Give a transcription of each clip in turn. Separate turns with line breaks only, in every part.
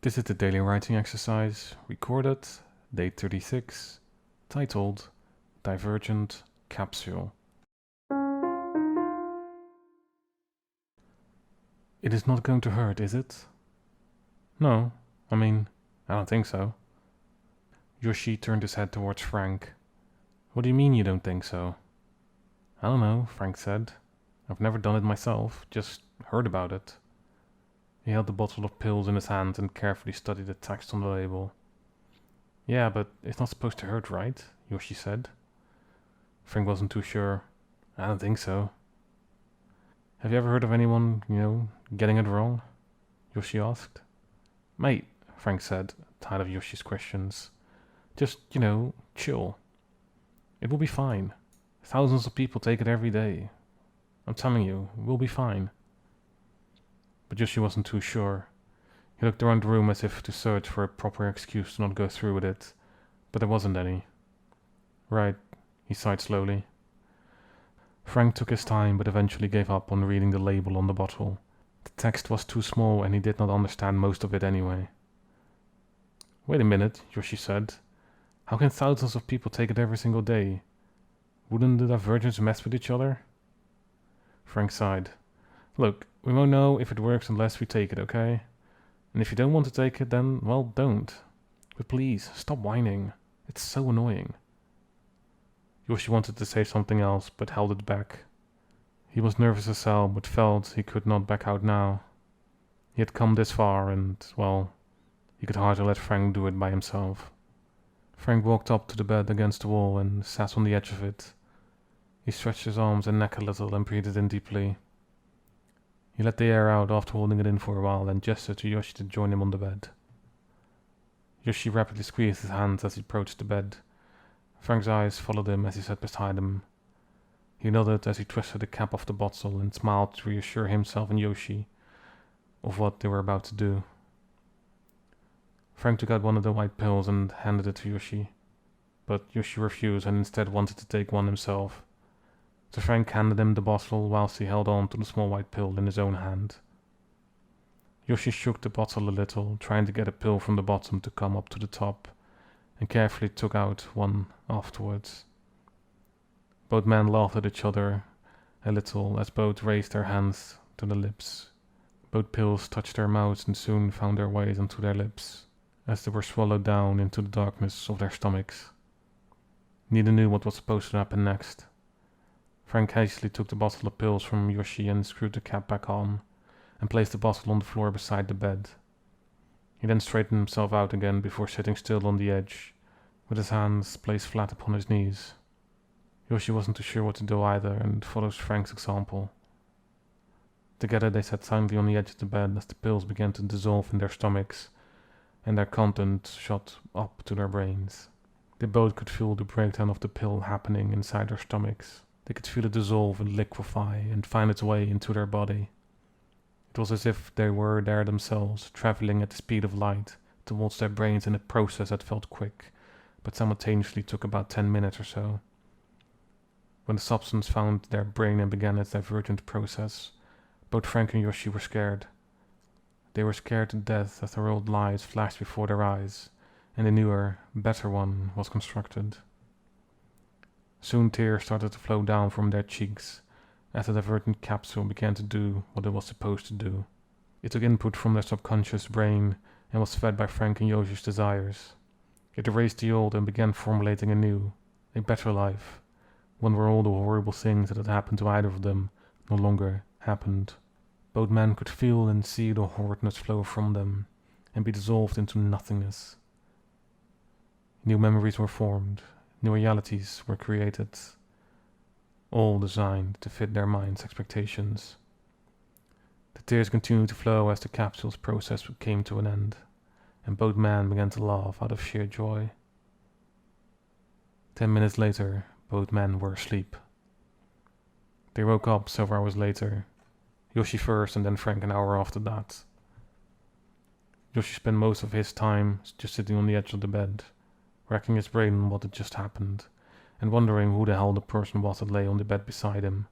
This is the daily writing exercise, recorded, day 36, titled Divergent, Capsule. It is not going to hurt, is it? No, I don't think so. Yoshi turned his head towards Frank. What do you mean you don't think so? I don't know, Frank said. I've never done it myself, just heard about it. He held the bottle of pills in his hand and carefully studied the text on the label. Yeah, but it's not supposed to hurt, right? Yoshi said. Frank wasn't too sure. I don't think so. Have you ever heard of anyone, getting it wrong? Yoshi asked. Mate, Frank said, tired of Yoshi's questions. Just, chill. It will be fine. Thousands of people take it every day. I'm telling you, we'll be fine. But Yoshi wasn't too sure. He looked around the room as if to search for a proper excuse to not go through with it, but there wasn't any. Right, he sighed slowly. Frank took his time but eventually gave up on reading the label on the bottle. The text was too small and he did not understand most of it anyway. Wait a minute, Yoshi said. How can thousands of people take it every single day? Wouldn't the Divergents mess with each other? Frank sighed. Look, we won't know if it works unless we take it, okay? And if you don't want to take it, then, well, don't. But please, stop whining. It's so annoying. Yoshi wanted to say something else, but held it back. He was nervous as hell, but felt he could not back out now. He had come this far and, well, he could hardly let Frank do it by himself. Frank walked up to the bed against the wall and sat on the edge of it. He stretched his arms and neck a little and breathed in deeply. He let the air out after holding it in for a while and gestured to Yoshi to join him on the bed. Yoshi rapidly squeezed his hands as he approached the bed. Frank's eyes followed him as he sat beside him. He nodded as he twisted the cap off the bottle and smiled to reassure himself and Yoshi of what they were about to do. Frank took out one of the white pills and handed it to Yoshi, but Yoshi refused and instead wanted to take one himself. So Frank handed him the bottle whilst he held on to the small white pill in his own hand. Yoshi shook the bottle a little, trying to get a pill from the bottom to come up to the top, and carefully took out one afterwards. Both men laughed at each other a little as both raised their hands to the lips. Both pills touched their mouths and soon found their ways onto their lips, as they were swallowed down into the darkness of their stomachs. Neither knew what was supposed to happen next. Frank hastily took the bottle of pills from Yoshi and screwed the cap back on, and placed the bottle on the floor beside the bed. He then straightened himself out again before sitting still on the edge, with his hands placed flat upon his knees. Yoshi wasn't too sure what to do either, and followed Frank's example. Together they sat silently on the edge of the bed as the pills began to dissolve in their stomachs, and their contents shot up to their brains. They both could feel the breakdown of the pill happening inside their stomachs. They could feel it dissolve and liquefy and find its way into their body. It was as if they were there themselves, traveling at the speed of light towards their brains in a process that felt quick, but simultaneously took about 10 minutes or so. When the substance found their brain and began its divergent process, both Frank and Yoshi were scared. They were scared to death as their old lives flashed before their eyes, and a newer, better one was constructed. Soon tears started to flow down from their cheeks as the divergent capsule began to do what it was supposed to do. It took input from their subconscious brain and was fed by Frank and Yoshi's desires. It erased the old and began formulating a new, a better life, one where all the horrible things that had happened to either of them no longer happened. Both men could feel and see the horridness flow from them and be dissolved into nothingness. New memories were formed. New realities were created, all designed to fit their minds' expectations. The tears continued to flow as the capsule's process came to an end, and both men began to laugh out of sheer joy. 10 minutes later, both men were asleep. They woke up several hours later, Yoshi first and then Frank an hour after that. Yoshi spent most of his time just sitting on the edge of the bed, racking his brain on what had just happened, and wondering who the hell the person was that lay on the bed beside him.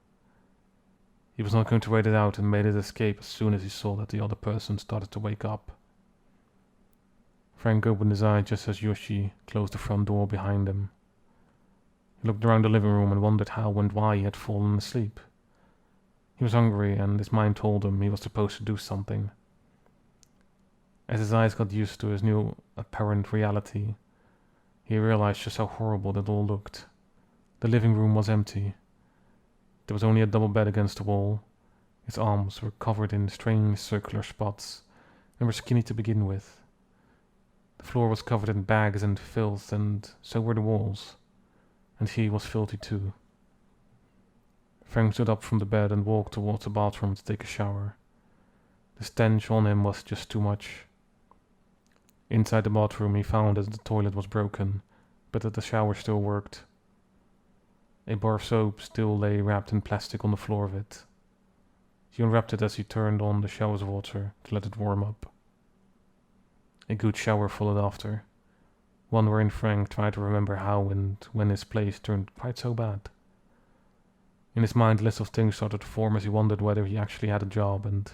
He was not going to wait it out and made his escape as soon as he saw that the other person started to wake up. Frank opened his eyes just as Yoshi closed the front door behind him. He looked around the living room and wondered how and why he had fallen asleep. He was hungry, and his mind told him he was supposed to do something. As his eyes got used to his new apparent reality, he realized just how horrible it all looked. The living room was empty. There was only a double bed against the wall. His arms were covered in strange circular spots and were skinny to begin with. The floor was covered in bags and filth, and so were the walls. And he was filthy too. Frank stood up from the bed and walked towards the bathroom to take a shower. The stench on him was just too much. Inside the bathroom he found that the toilet was broken, but that the shower still worked. A bar of soap still lay wrapped in plastic on the floor of it. He unwrapped it as he turned on the shower's water to let it warm up. A good shower followed after, one wherein Frank tried to remember how and when his place turned quite so bad. In his mind, a list of things started to form as he wondered whether he actually had a job and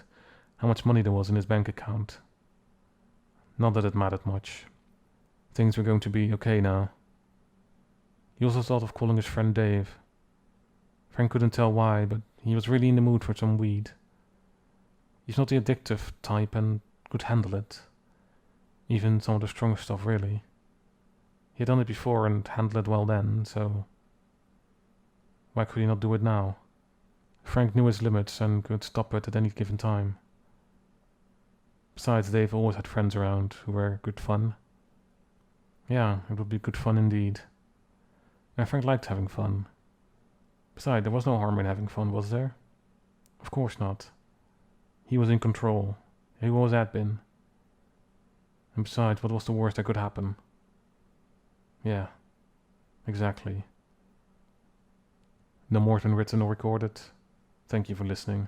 how much money there was in his bank account. Not that it mattered much. Things were going to be okay now. He also thought of calling his friend Dave. Frank couldn't tell why, but he was really in the mood for some weed. He's not the addictive type and could handle it. Even some of the strong stuff, really. He had done it before and handled it well then, so why could he not do it now? Frank knew his limits and could stop it at any given time. Besides, Dave always had friends around who were good fun. Yeah, it would be good fun indeed. And Frank liked having fun. Besides, there was no harm in having fun, was there? Of course not. He was in control. He always had been. And besides, what was the worst that could happen? Yeah, exactly. No more than written or recorded. Thank you for listening.